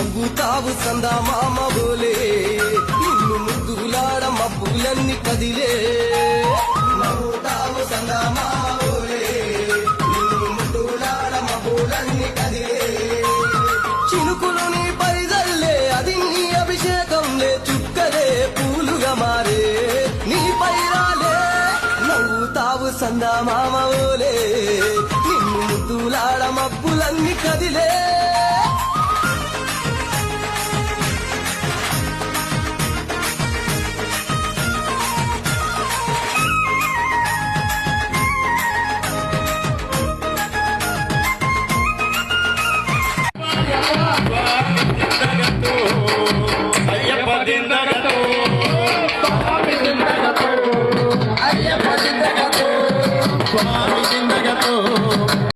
నవ్వుతావు సందా మామ బోలే నిన్ను ముద్దులాడ మబ్బులన్నీ కదిలే నవ్వుతావు సందా మామ బోలే నిన్ను ముద్దులాడ మబ్బులన్నీ కదిలే చినుకులు నీ పైదల్లే అది నీ అభిషేకంలే చుక్కలే పూలుగా మారే నీ పైరాలే నవ్వుతావు సందా మామ బోలే నిన్ను ముద్దులాడ మబ్బులన్నీ కదిలే అయ్యప్ప దిందగ